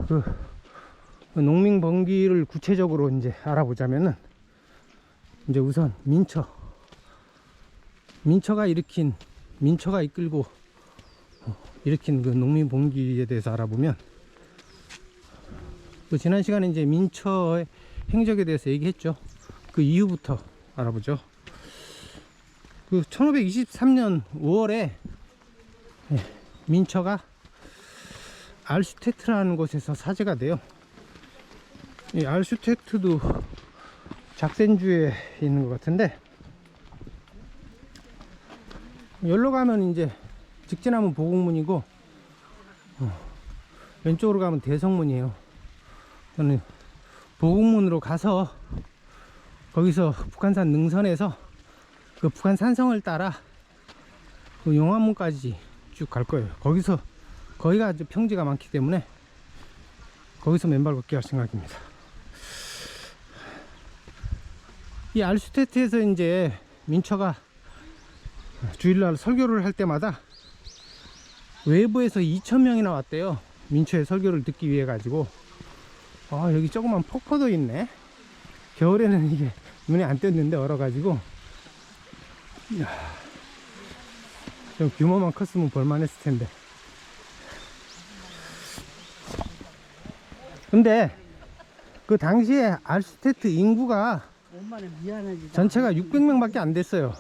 그 농민번기를 구체적으로 이제 알아보자면은, 이제 우선 민처가 이끌고 일으킨 그 농민번기에 대해서 알아보면, 그 지난 시간에 이제 민처의 행적에 대해서 얘기했죠. 그 이후부터 알아보죠. 그 1523년 5월에 민처가 알슈테트라는 곳에서 사제가 돼요. 이 알슈테트도 작센주에 있는 것 같은데, 여기로 가면 이제 직진하면 보국문이고, 왼쪽으로 가면 대성문이에요. 저는 보국문으로 가서 거기서 북한산 능선에서 그 북한 산성을 따라 그 용화문까지 쭉 갈 거예요. 거기가 아주 평지가 많기 때문에 거기서 맨발 걷기 할 생각입니다. 이 알슈테트에서 이제 민처가 주일날 설교를 할 때마다 외부에서 2,000명이나 왔대요. 민처의 설교를 듣기 위해 가지고. 여기 조그만 폭포도 있네. 겨울에는 이게 눈에 안 띄었는데 얼어가지고, 이야, 좀 규모만 컸으면 볼만했을 텐데. 근데 그 당시에 알슈테트 인구가 전체가 600명 밖에 안 됐어요.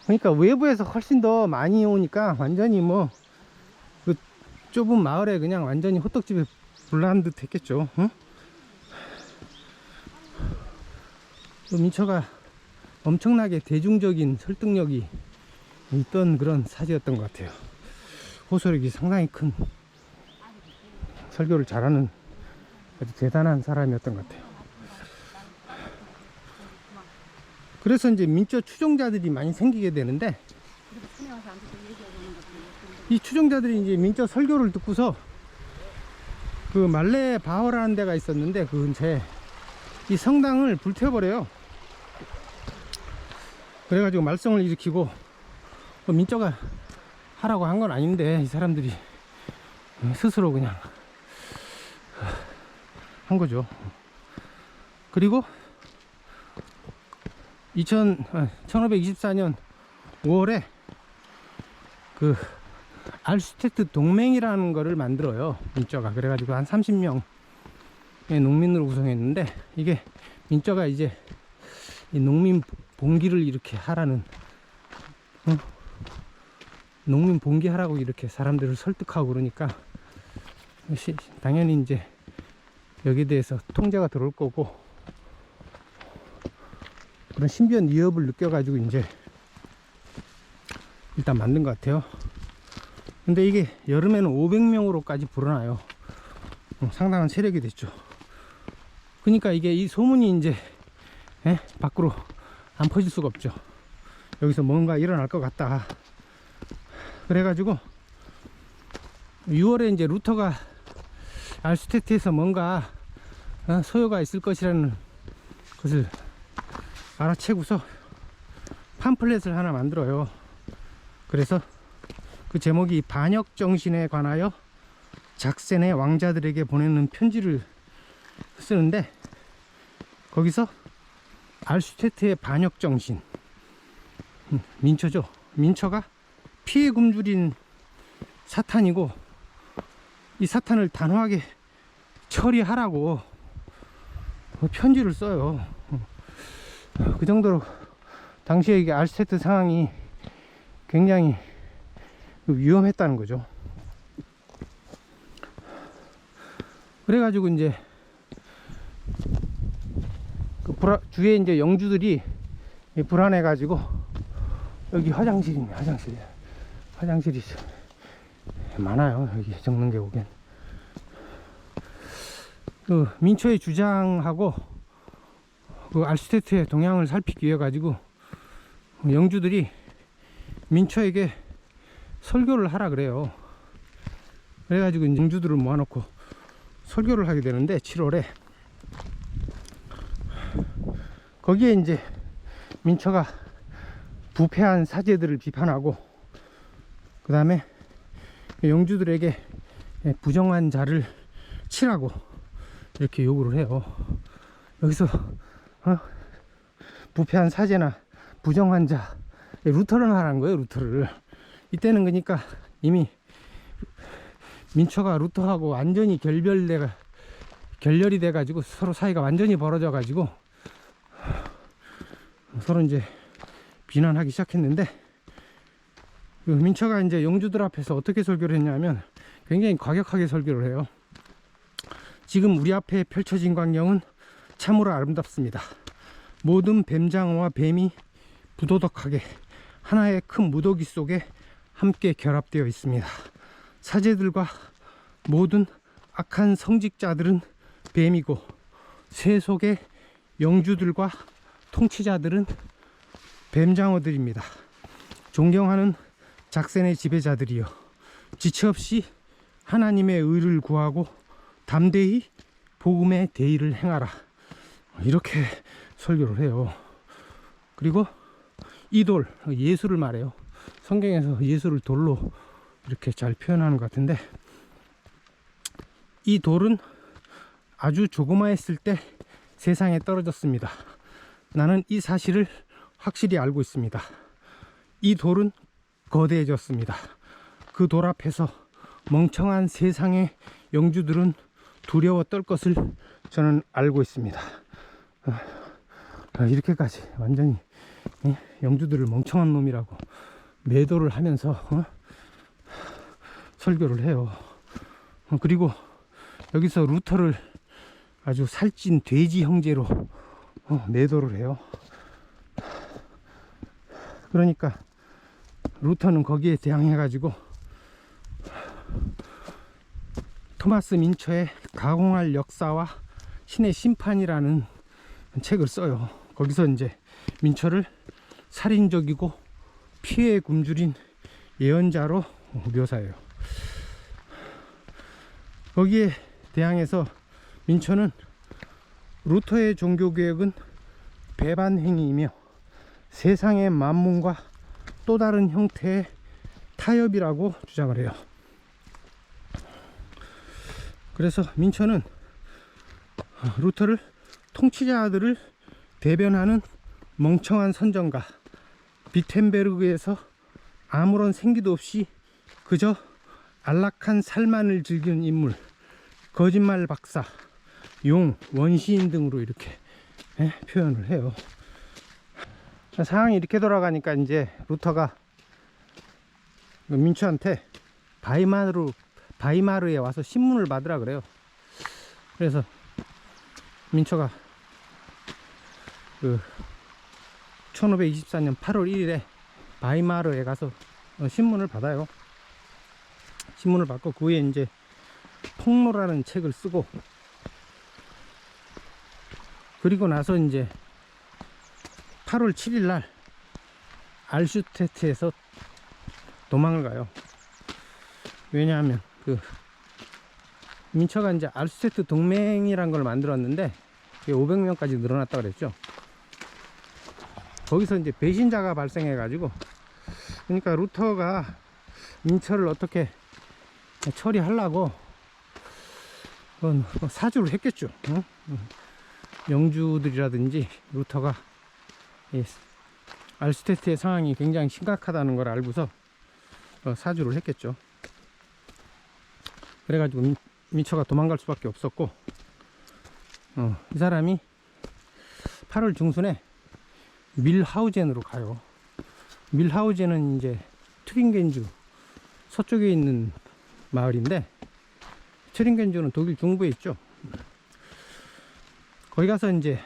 그러니까 외부에서 훨씬 더 많이 오니까 완전히 뭐 그 좁은 마을에 그냥 완전히 호떡집에 불난 듯 했겠죠. 응? 민처가 엄청나게 대중적인 설득력이 있던 그런 사제였던 것 같아요. 호소력이 상당히 큰, 설교를 잘하는 아주 대단한 사람이었던 것 같아요. 그래서 이제 민처 추종자들이 많이 생기게 되는데, 이 추종자들이 이제 민처 설교를 듣고서 그 말레 바허라는 데가 있었는데, 그 근처에 이 성당을 불태워버려요. 그래가지고 말썽을 일으키고, 민처가 하라고 한 건 아닌데 이 사람들이 스스로 그냥 한 거죠. 그리고 1524년 5월에 그 알슈테트 동맹이라는 거를 만들어요, 민처가. 그래가지고 한 30명의 농민으로 구성했는데, 이게 민처가 이제 이 농민 봉기를 이렇게 하라는, 농민 봉기하라고 이렇게 사람들을 설득하고 그러니까 당연히 이제 여기에 대해서 통제가 들어올 거고, 그런 신비한 위협을 느껴가지고 이제 일단 만든 것 같아요. 근데 이게 여름에는 500명으로까지 불어나요. 상당한 세력이 됐죠. 그러니까 이게 이 소문이 이제 밖으로 안 퍼질 수가 없죠. 여기서 뭔가 일어날 것 같다. 그래가지고 6월에 이제 루터가 알슈테트에서 뭔가 소요가 있을 것이라는 것을 알아채고서 팜플렛을 하나 만들어요. 그래서 그 제목이 반역정신에 관하여 작센의 왕자들에게 보내는 편지를 쓰는데, 거기서 알슈테트의 반역정신, 민처죠. 민처가 피해 굶주린 사탄이고, 이 사탄을 단호하게 처리하라고 편지를 써요. 그 정도로 당시에 이게 알슈테트 상황이 굉장히 위험했다는 거죠. 그래가지고 이제 그 주위에 이제 영주들이 불안해가지고, 여기 화장실이 많아요. 여기 정릉계곡엔. 그 민처의 주장하고 그 알슈테트의 동향을 살피기 위해 가지고 영주들이 민처에게 설교를 하라 그래요. 그래가지고 영주들을 모아놓고 설교를 하게 되는데, 7월에 거기에 이제 민처가 부패한 사제들을 비판하고, 그 다음에 영주들에게 부정한 자를 치라고 이렇게 요구를 해요. 여기서 부패한 사제나 부정환자 루터를 말하는 거예요. 루터를. 이때는 그러니까 이미 민초가 루터하고 완전히 결렬이 돼 가지고 서로 사이가 완전히 벌어져 가지고 서로 이제 비난하기 시작했는데, 그 민초가 이제 영주들 앞에서 어떻게 설교를 했냐면 굉장히 과격하게 설교를 해요. 지금 우리 앞에 펼쳐진 광경은 참으로 아름답습니다. 모든 뱀장어와 뱀이 부도덕하게 하나의 큰 무더기 속에 함께 결합되어 있습니다. 사제들과 모든 악한 성직자들은 뱀이고 세속의 영주들과 통치자들은 뱀장어들입니다. 존경하는 작센의 지배자들이여, 지체 없이 하나님의 의를 구하고 담대히 복음의 대의를 행하라. 이렇게 설교를 해요. 그리고 이 돌, 예수를 말해요. 성경에서 예수를 돌로 이렇게 잘 표현하는 것 같은데, 이 돌은 아주 조그마했을 때 세상에 떨어졌습니다. 나는 이 사실을 확실히 알고 있습니다. 이 돌은 거대해졌습니다. 그 돌 앞에서 멍청한 세상의 영주들은 두려워 떨 것을 저는 알고 있습니다. 이렇게까지 완전히 영주들을 멍청한 놈이라고 매도를 하면서 설교를 해요. 그리고 여기서 루터를 아주 살찐 돼지 형제로 매도를 해요. 그러니까 루터는 거기에 대항해 가지고 토마스 민처의 가공할 역사와 신의 심판이라는 책을 써요. 거기서 이제 민처를 살인적이고 피해에 굶주린 예언자로 묘사해요. 거기에 대항해서 민처는 루터의 종교개혁은 배반행위이며 세상의 만문과 또 다른 형태의 타협이라고 주장을 해요. 그래서 민처는 루터를 통치자들을 대변하는 멍청한 선정가, 비텐베르그에서 아무런 생기도 없이 그저 안락한 삶만을 즐기는 인물, 거짓말 박사, 용, 원시인 등으로 이렇게 표현을 해요. 상황이 이렇게 돌아가니까 이제 루터가 민초한테 바이마르에 와서 신문을 받으라 그래요. 그래서 민초가 1524년 8월 1일에 바이마르에 가서 신문을 받아요. 신문을 받고 그 후에 이제 폭로라는 책을 쓰고, 그리고 나서 이제 8월 7일 날 알슈테트에서 도망을 가요. 왜냐하면 민처가 이제 알슈테트 동맹이란 걸 만들었는데 그게 500명까지 늘어났다 그랬죠. 거기서 이제 배신자가 발생해 가지고, 그러니까 루터가 민처를 어떻게 처리하려고 사주를 했겠죠. 영주들이라든지 루터가 알슈테트의 상황이 굉장히 심각하다는 걸 알고서 사주를 했겠죠. 그래가지고 민처가 도망갈 수밖에 없었고, 이 사람이 8월 중순에 밀하우젠으로 가요. 밀하우젠은 이제 튜링겐주 서쪽에 있는 마을인데, 튜링겐주는 독일 중부에 있죠. 거기 가서 이제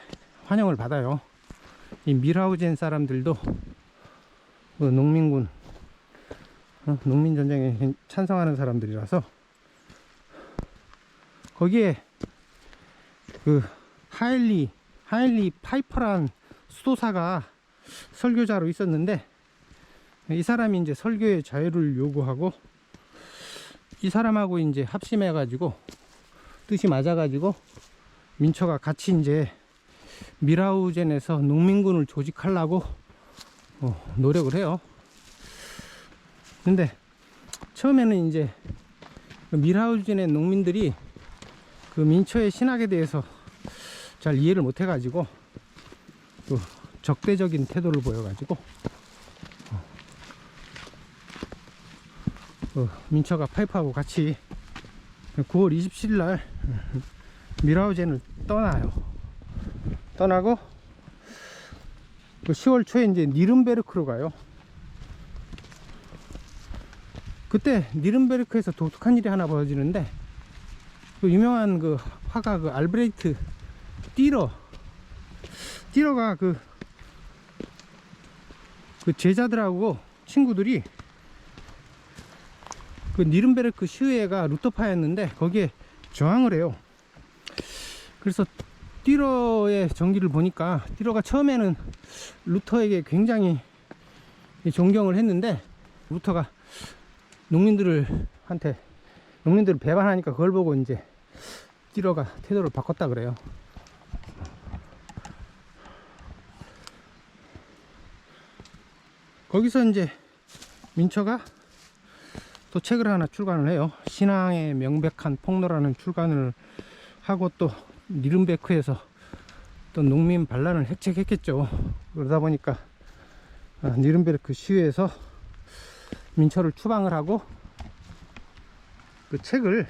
환영을 받아요. 이 밀하우젠 사람들도 농민군, 농민전쟁에 찬성하는 사람들이라서 거기에 하일리 파이퍼란 수도사가 설교자로 있었는데, 이 사람이 이제 설교의 자유를 요구하고, 이 사람하고 이제 합심해 가지고 뜻이 맞아 가지고 민처가 같이 이제 밀하우젠에서 농민군을 조직하려고 노력을 해요. 근데 처음에는 이제 밀하우젠의 농민들이 그 민초의 신학에 대해서 잘 이해를 못 해가지고 그 적대적인 태도를 보여가지고 민초가 파이프하고 같이 9월 27일 날 밀하우젠을 떠나고 그 10월 초에 이제 니른베르크로 가요. 그때 니른베르크에서 독특한 일이 하나 벌어지는데, 그 유명한 그 화가 그 알브레히트 띠러가 그 제자들하고 친구들이 그 니른베르크 시의회가 루터파였는데 거기에 저항을 해요. 그래서 띠러의 전기를 보니까 띠러가 처음에는 루터에게 굉장히 존경을 했는데, 루터가 농민들을 배반하니까 그걸 보고 이제 띠러가 태도를 바꿨다 그래요. 거기서 이제 민처가 또 책을 하나 출간을 해요. 신앙의 명백한 폭로라는 출간을 하고, 또 니른베르크에서 또 농민 반란을 획책했겠죠. 그러다 보니까 니른베르크 시위에서 민처를 추방을 하고 그 책을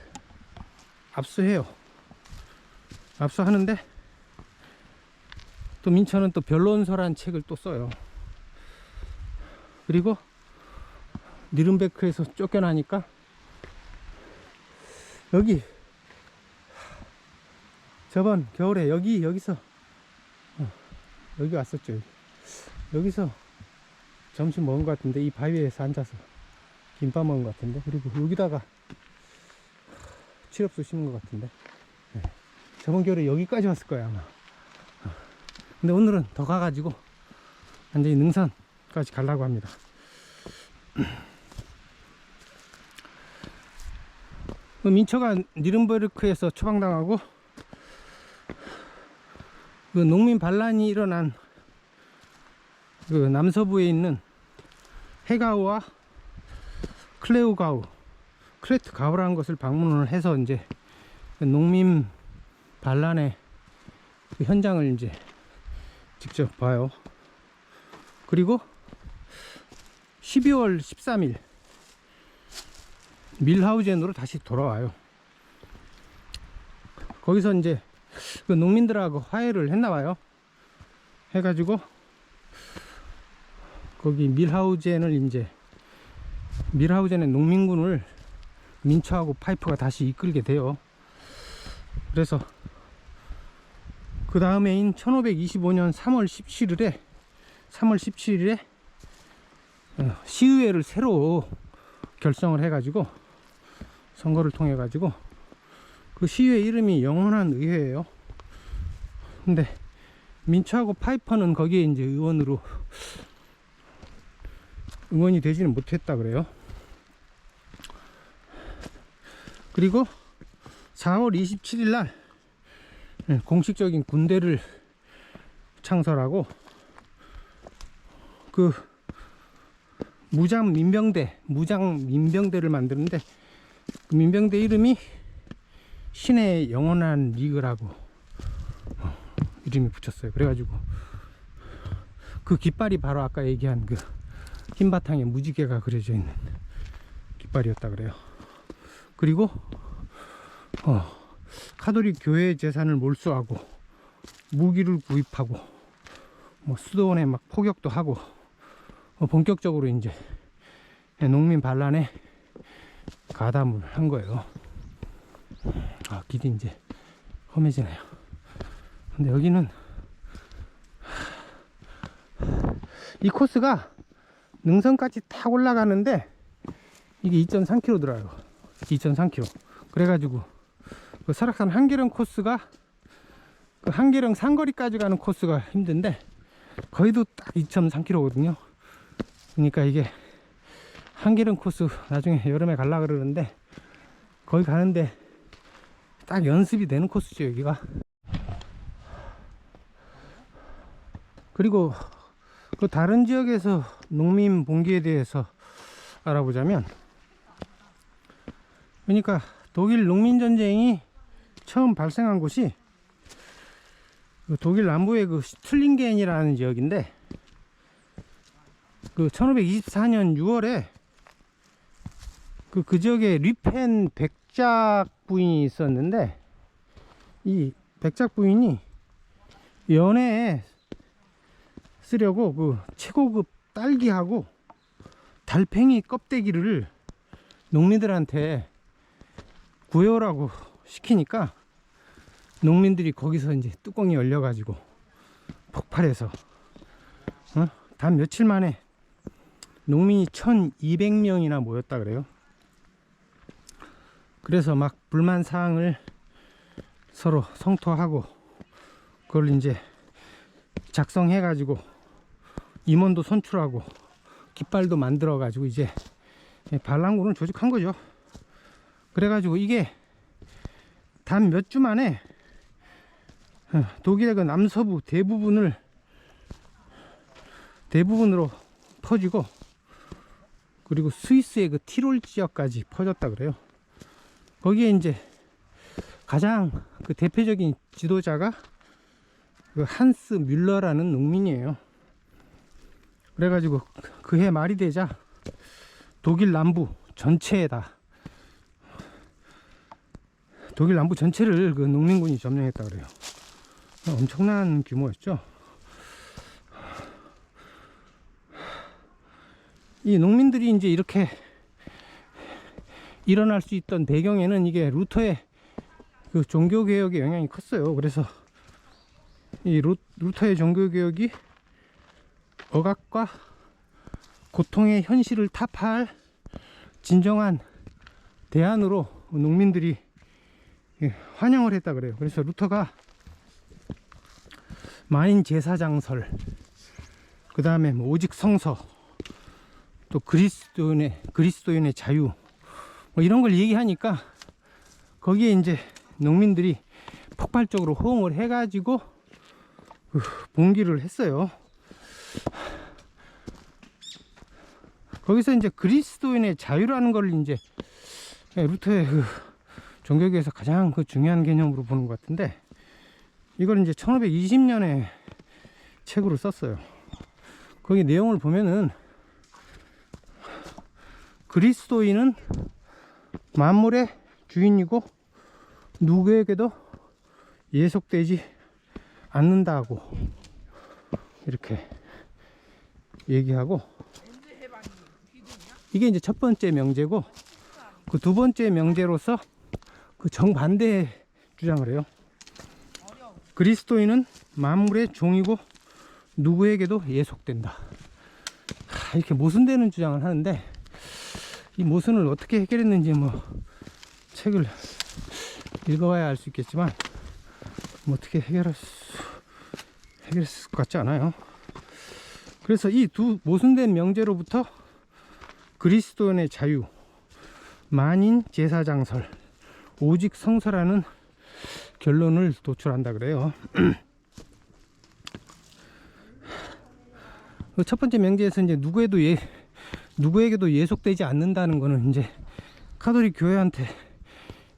압수해요. 압수하는데 또 민처는 또 변론서란 책을 또 써요. 그리고 니른베르크에서 쫓겨나니까 저번 겨울에 여기서 여기 왔었죠. 여기서 점심 먹은 것 같은데, 이 바위에서 앉아서 김밥 먹은 것 같은데, 그리고 여기다가 칠엽수 심은 것 같은데, 네. 저번 겨울에 여기까지 왔을 거야 아마. 근데 오늘은 더 가가지고 완전히 능선까지 가려고 합니다. 민처가 니른베르크에서 처방당하고 그 농민 반란이 일어난 그 남서부에 있는 해가우와 클레트가우라는 것을 방문을 해서 이제 그 농민 반란의 그 현장을 이제 직접 봐요. 그리고 12월 13일 밀하우젠으로 다시 돌아와요. 거기서 이제 그 농민들하고 화해를 했나봐요. 해가지고 거기 밀하우젠의 농민군을 민처하고 파이프가 다시 이끌게 돼요. 그래서 그 다음해인 1525년 3월 17일에 시의회를 새로 결성을 해가지고 선거를 통해 가지고 그 시의회 이름이 영원한 의회예요. 근데 민처하고 파이퍼는 거기에 이제 의원이 되지는 못했다 그래요. 그리고 4월 27일 날 공식적인 군대를 창설하고 그 무장 민병대를 만드는데, 그 민병대 이름이 신의 영원한 리그라고 이름이 붙였어요. 그래가지고 그 깃발이 바로 아까 얘기한 그 흰 바탕에 무지개가 그려져 있는 깃발이었다 그래요. 그리고 카톨릭 교회 재산을 몰수하고 무기를 구입하고 수도원에 막 포격도 하고 본격적으로 이제 농민 반란에 가담을 한 거예요. 길이 이제 험해지네요. 근데 여기는 이 코스가 능선까지 탁 올라가는데 이게 2.3km 들어요. 2.3km. 그래가지고 그 설악산 한계령 코스가 그 한계령 상거리까지 가는 코스가 힘든데 거의도 딱 2.3km거든요. 그러니까 이게 한계령 코스 나중에 여름에 가려고 그러는데 거기 가는데 딱 연습이 되는 코스죠 여기가. 그리고 그 다른 지역에서 농민 봉기에 대해서 알아보자면, 그러니까 독일 농민전쟁이 처음 발생한 곳이 그 독일 남부의 그 슈틀링겐이라는 지역인데, 그 1524년 6월에 그 지역에 류펜 백작 부인이 있었는데, 이 백작 부인이 연회에 쓰려고 그 최고급 딸기하고 달팽이 껍데기를 농민들한테 구해오라고 시키니까 농민들이 거기서 이제 뚜껑이 열려가지고 폭발해서 단 며칠 만에 농민이 1200명이나 모였다 그래요. 그래서 막 불만 사항을 서로 성토하고 그걸 이제 작성해 가지고 임원도 선출하고 깃발도 만들어 가지고 이제 반란군을 조직한 거죠. 그래 가지고 이게 단 몇 주 만에 독일의 그 남서부 대부분으로 퍼지고, 그리고 스위스의 그 티롤 지역까지 퍼졌다 그래요. 거기에 이제 가장 그 대표적인 지도자가 그 한스 뮬러라는 농민이에요. 그래가지고 그해 말이 되자 독일 남부 전체에다, 독일 남부 전체를 그 농민군이 점령했다 그래요. 엄청난 규모였죠. 이 농민들이 이제 이렇게 일어날 수 있던 배경에는 이게 루터의 그 종교개혁의 영향이 컸어요. 그래서 이 루터의 종교개혁이 억압과 고통의 현실을 타파할 진정한 대안으로 농민들이 환영을 했다 그래요. 그래서 루터가 만인 제사장설, 그 다음에 뭐 오직 성서, 또 그리스도인의 자유, 뭐 이런 걸 얘기하니까 거기에 이제 농민들이 폭발적으로 호응을 해가지고 봉기를 했어요. 거기서 이제 그리스도인의 자유라는 걸 이제 루터의 그 종교계에서 가장 그 중요한 개념으로 보는 것 같은데, 이걸 이제 1520년에 책으로 썼어요. 거기 내용을 보면은 그리스도인은 만물의 주인이고 누구에게도 예속되지 않는다고 이렇게 얘기하고, 이게 이제 첫 번째 명제고, 그 두 번째 명제로서 그 정반대의 주장을 해요. 그리스도인은 만물의 종이고 누구에게도 예속된다. 이렇게 모순되는 주장을 하는데, 이 모순을 어떻게 해결했는지 뭐 책을 읽어봐야 알 수 있겠지만 뭐 어떻게 해결했을 것 같지 않아요. 그래서 이 두 모순된 명제로부터 그리스도인의 자유, 만인 제사장설, 오직 성서라는 결론을 도출한다 그래요. 첫 번째 명제에서 이제 누구에게도 예속되지 않는다는 거는 이제 카톨릭 교회한테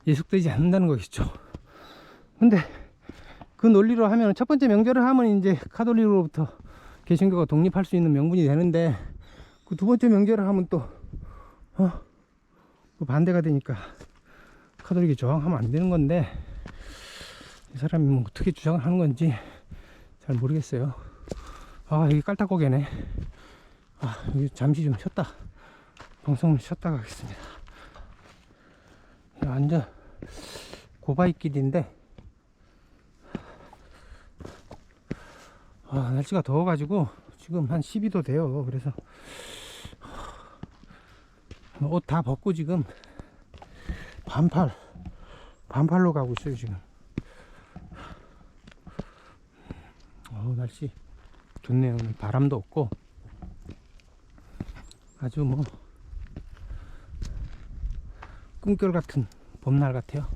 예속되지 않는다는 거겠죠. 근데 그 논리로 하면, 첫 번째 명제를 하면 이제 카톨릭으로부터 개신교가 독립할 수 있는 명분이 되는데, 그 두 번째 명제를 하면 또 반대가 되니까 카톨릭이 저항하면 안 되는 건데, 이 사람이 뭐 어떻게 주장을 하는 건지 잘 모르겠어요. 여기 깔딱고개네. 여기 잠시 좀 쉬었다, 방송을 쉬었다 가겠습니다. 완전 고바이길인데 날씨가 더워가지고 지금 한 12도 돼요. 그래서 옷 다 벗고 지금 반팔로 가고 있어요 지금. 날씨 좋네요. 오늘 바람도 없고 아주 뭐 꿈결 같은 봄날 같아요.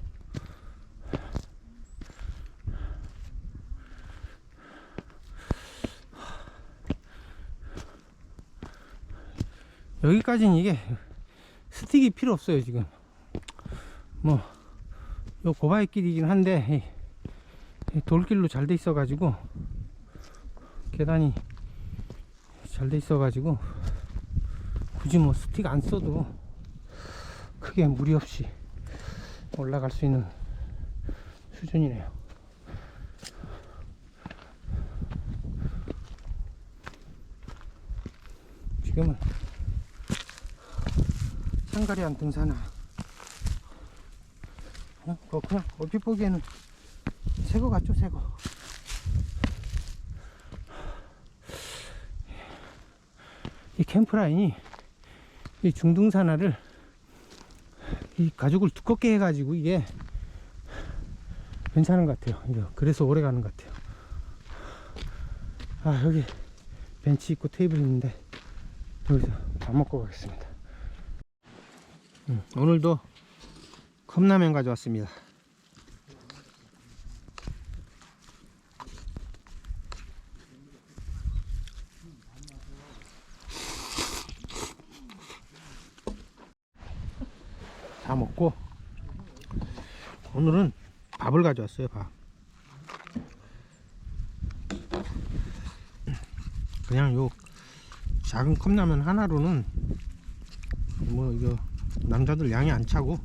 여기까지는 이게 스틱이 필요 없어요. 지금 뭐 요 고바위길이긴 한데 이 돌길로 잘 돼 있어 가지고, 계단이 잘 돼 있어 가지고 굳이 뭐 스틱 안 써도 크게 무리 없이 올라갈 수 있는 수준이네요. 지금은 상가리안 등산화, 그거 그냥 얼핏 보기에는 새거 같죠, 새거. 이 캠프라인이 이 중등산화를 이 가죽을 두껍게 해가지고 이게 괜찮은 것 같아요. 이거 그래서 오래 가는 것 같아요. 아, 여기 벤치 있고 테이블 있는데 여기서 밥 먹고 가겠습니다. 오늘도 컵라면 가져왔습니다. 다 먹고 오늘은 밥을 가져왔어요. 밥. 그냥 요 작은 컵라면 하나로는 뭐 이거 남자들 양이 안 차고,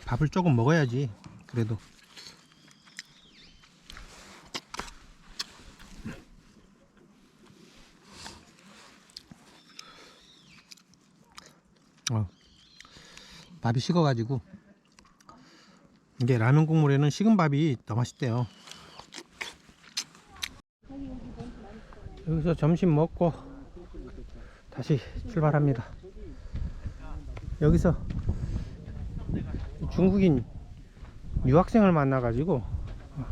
밥을 조금 먹어야지. 그래도 밥이 식어가지고, 이게 라면 국물에는 식은 밥이 더 맛있대요. 여기서 점심 먹고 다시 출발합니다. 여기서 중국인 유학생을 만나가지고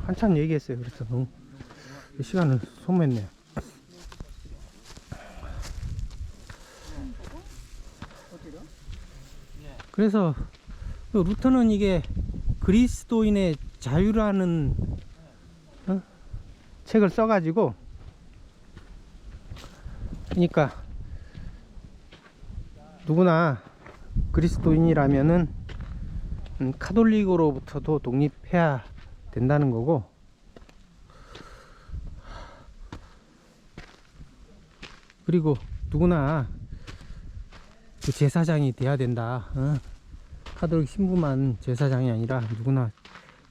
한참 얘기했어요. 그래서 너무 시간을 소모했네요. 그래서 루터는 이게 그리스도인의 자유라는 책을 써가지고, 그러니까 누구나 그리스도인이라면은 카톨릭으로부터도 독립해야 된다는 거고, 그리고 누구나 그 제사장이 돼야 된다. 카톨릭 신부만 제사장이 아니라 누구나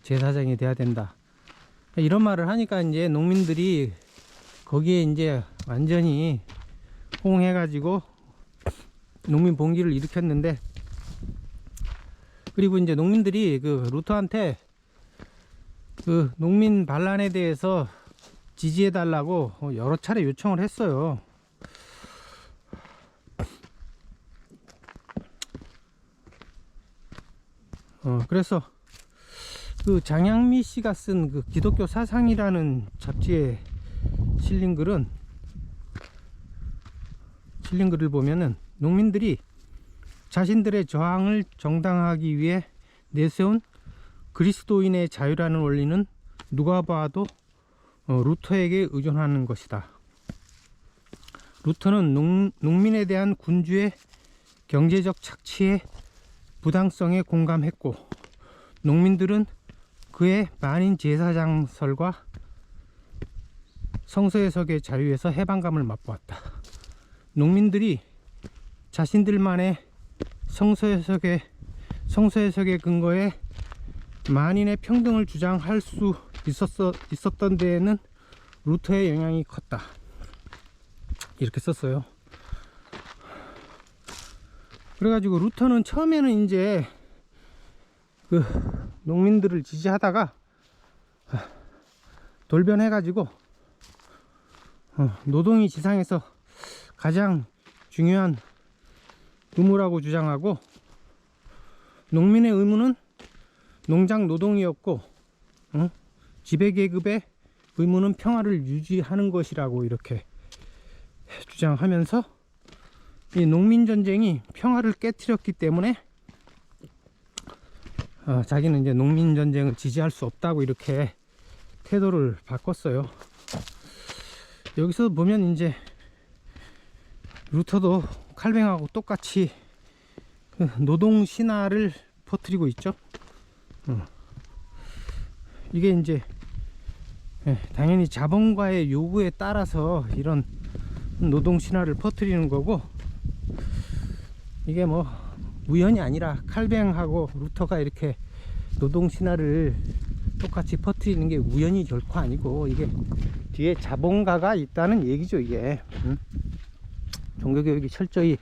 제사장이 돼야 된다. 이런 말을 하니까 이제 농민들이 거기에 이제 완전히 호응해가지고 농민 봉기를 일으켰는데, 그리고 이제 농민들이 그 루터한테 그 농민 반란에 대해서 지지해 달라고 여러 차례 요청을 했어요. 그래서 그 장양미 씨가 쓴 그 기독교 사상이라는 잡지에 실린 글을 보면은, 농민들이 자신들의 저항을 정당화하기 위해 내세운 그리스도인의 자유라는 원리는 누가 봐도 루터에게 의존하는 것이다. 루터는 농민에 대한 군주의 경제적 착취의 부당성에 공감했고, 농민들은 그의 만인 제사장설과 성서해석의 자유에서 해방감을 맛보았다. 농민들이 자신들만의 성서해석의 근거에 만인의 평등을 주장할 수 있었던 데에는 루터의 영향이 컸다. 이렇게 썼어요. 그래가지고 루터는 처음에는 이제 그 농민들을 지지하다가 돌변해가지고 노동이 지상에서 가장 중요한 의무라고 주장하고, 농민의 의무는 농장 노동이었고 지배계급의 의무는 평화를 유지하는 것이라고 이렇게 주장하면서, 이 농민전쟁이 평화를 깨트렸기 때문에 자기는 이제 농민전쟁을 지지할 수 없다고 이렇게 태도를 바꿨어요. 여기서 보면 이제 루터도 칼뱅하고 똑같이 그 노동 신화를 퍼뜨리고 있죠. 이게 이제 당연히 자본가의 요구에 따라서 이런 노동 신화를 퍼뜨리는 거고, 이게 뭐 우연이 아니라 칼뱅하고 루터가 이렇게 노동 신화를 똑같이 퍼뜨리는 게 우연이 결코 아니고, 이게 뒤에 자본가가 있다는 얘기죠. 이게 종교교육이 철저히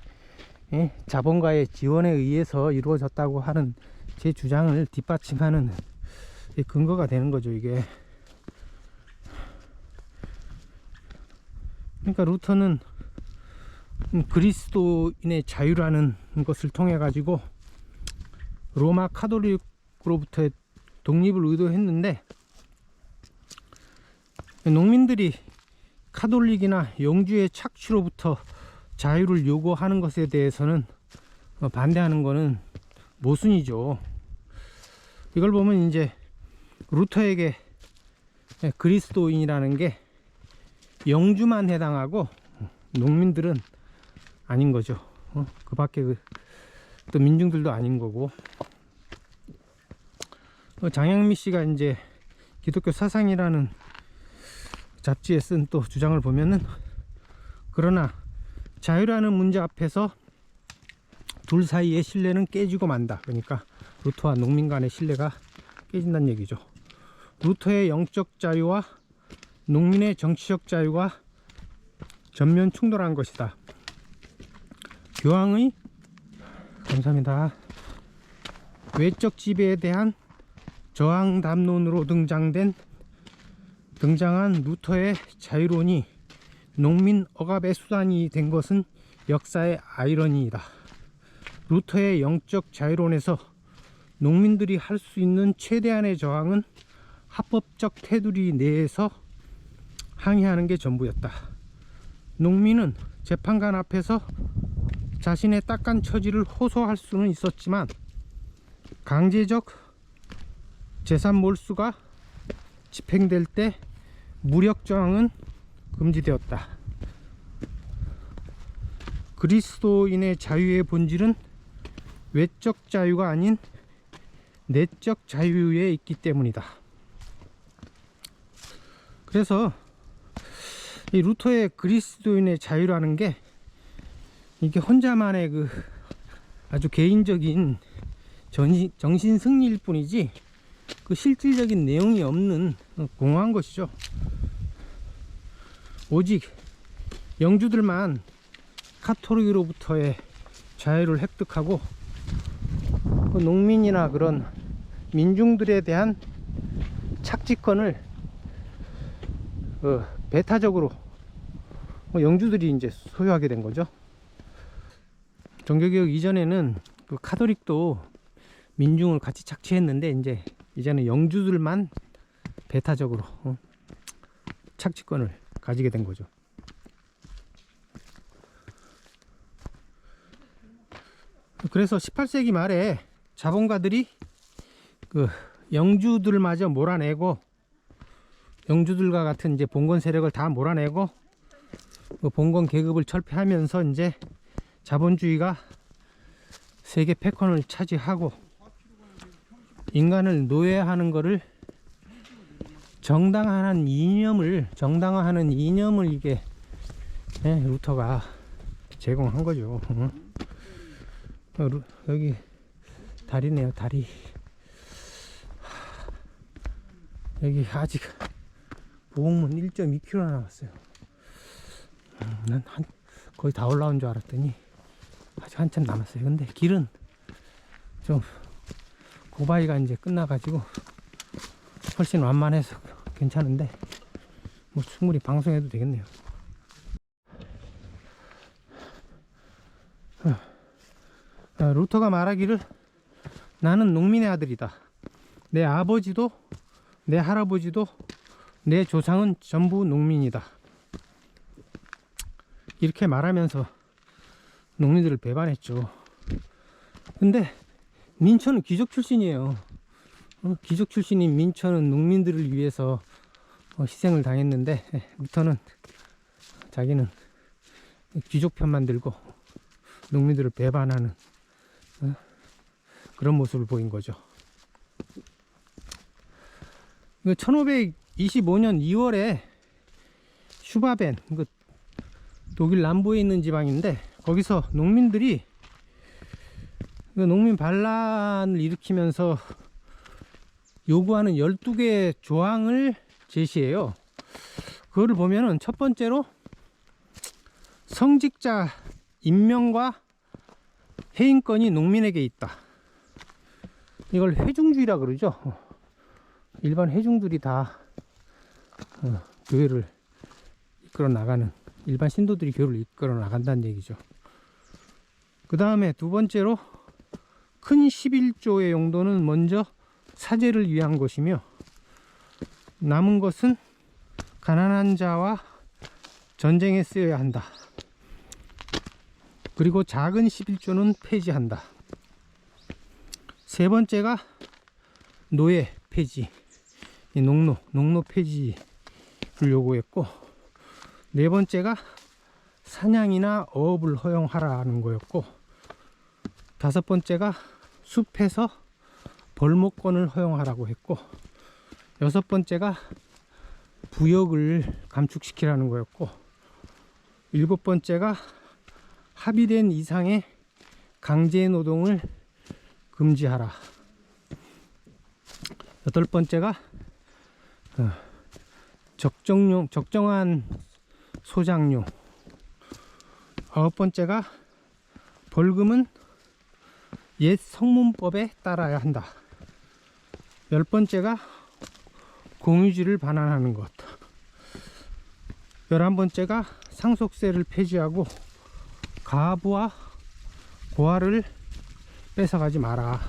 자본가의 지원에 의해서 이루어졌다고 하는 제 주장을 뒷받침하는 근거가 되는 거죠. 이게 그러니까 루터는 그리스도인의 자유라는 것을 통해 가지고 로마 카톨릭으로부터의 독립을 의도했는데, 농민들이 카톨릭이나 영주의 착취로부터 자유를 요구하는 것에 대해서는 반대하는 것은 모순이죠. 이걸 보면 이제 루터에게 그리스도인이라는 게 영주만 해당하고 농민들은 아닌 거죠. 그 밖에 또 민중들도 아닌 거고. 장영미 씨가 이제 기독교 사상이라는 잡지에 쓴 또 주장을 보면은, 그러나 자유라는 문제 앞에서 둘 사이의 신뢰는 깨지고 만다. 그러니까 루터와 농민 간의 신뢰가 깨진다는 얘기죠. 루터의 영적 자유와 농민의 정치적 자유가 전면 충돌한 것이다. 교황의 감사합니다. 외적 지배에 대한 저항 담론으로 등장한 루터의 자유론이 농민 억압의 수단이 된 것은 역사의 아이러니이다. 루터의 영적 자유론에서 농민들이 할 수 있는 최대한의 저항은 합법적 테두리 내에서 항의하는 게 전부였다. 농민은 재판관 앞에서 자신의 딱한 처지를 호소할 수는 있었지만 강제적 재산 몰수가 집행될 때 무력 저항은 금지되었다. 그리스도인의 자유의 본질은 외적 자유가 아닌 내적 자유에 있기 때문이다. 그래서 이 루터의 그리스도인의 자유라는 게 이게 혼자만의 그 아주 개인적인 정신 승리일 뿐이지 그 실질적인 내용이 없는 공허한 것이죠. 오직 영주들만 카톨릭으로부터의 자유를 획득하고 그 농민이나 그런 민중들에 대한 착취권을 배타적으로 영주들이 이제 소유하게 된 거죠. 종교개혁 이전에는 그 카톨릭도 민중을 같이 착취했는데, 이제는 영주들만 배타적으로 착취권을 가지게 된 거죠. 그래서 18세기 말에 자본가들이 그 영주들마저 몰아내고, 영주들과 같은 이제 봉건 세력을 다 몰아내고 그 봉건 계급을 철폐하면서 이제 자본주의가 세계 패권을 차지하고 인간을 노예화하는 것을 정당화하는 이념을 이게 루터가 제공한 거죠. 여기 다리네요, 다리. 여기 아직 보흥문 1.2km 남았어요. 난 거의 다 올라온 줄 알았더니 아직 한참 남았어요. 근데 길은 좀 고바위가 이제 끝나가지고 훨씬 완만해서 괜찮은데 뭐 충분히 방송해도 되겠네요. 루터가 말하기를 나는 농민의 아들이다. 내 아버지도 내 할아버지도 내 조상은 전부 농민이다. 이렇게 말하면서 농민들을 배반했죠. 근데 민초는 귀족 출신이에요. 귀족 출신인 민초는 농민들을 위해서 희생을 당했는데 루터는 자기는 귀족편 만들고 농민들을 배반하는 그런 모습을 보인 거죠. 1525년 2월에 슈바벤, 독일 남부에 있는 지방인데, 거기서 농민들이 농민 반란을 일으키면서 요구하는 12개의 조항을 제시해요. 그거를 보면은 첫 번째로 성직자 임명과 해임권이 농민에게 있다. 이걸 회중주의라 그러죠. 일반 회중들이 다 교회를 이끌어 나가는, 일반 신도들이 교회를 이끌어 나간다는 얘기죠. 그 다음에 두 번째로 큰 11조의 용도는 먼저 사제를 위한 것이며, 남은 것은 가난한 자와 전쟁에 쓰여야 한다. 그리고 작은 11조는 폐지한다. 세 번째가 노예 폐지, 농노 폐지를 요구했고, 네 번째가 사냥이나 어업을 허용하라는 거였고, 다섯 번째가 숲에서 벌목권을 허용하라고 했고, 여섯 번째가 부역을 감축시키라는 거였고, 일곱 번째가 합의된 이상의 강제 노동을 금지하라. 여덟 번째가 적정한 소장료. 아홉 번째가 벌금은 옛 성문법에 따라야 한다. 열 번째가 공유지를 반환하는 것. 11번째가 상속세를 폐지하고 가부와 고아를 뺏어가지 마라.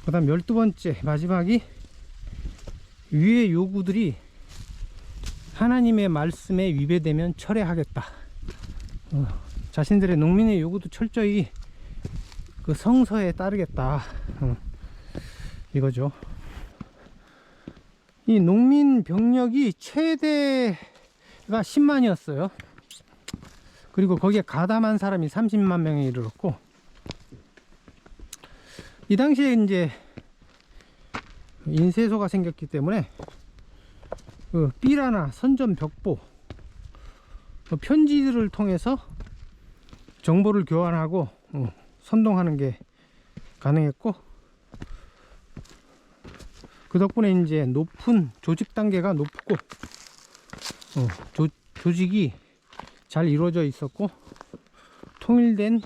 그 다음 12번째 마지막이 위의 요구들이 하나님의 말씀에 위배되면 철회하겠다. 자신들의 농민의 요구도 철저히 그 성서에 따르겠다. 이거죠. 이 농민 병력이 최대가 10만이었어요. 그리고 거기에 가담한 사람이 30만 명에 이르렀고, 이 당시에 이제 인쇄소가 생겼기 때문에 그 삐라나 선전 벽보, 편지들을 통해서 정보를 교환하고 선동하는 게 가능했고, 그 덕분에 이제 높은 조직 단계가 높고 조직이 잘 이루어져 있었고, 통일된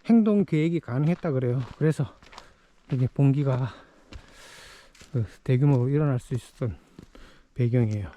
행동 계획이 가능했다 그래요. 그래서 이게 봉기가 대규모로 일어날 수 있었던 배경이에요.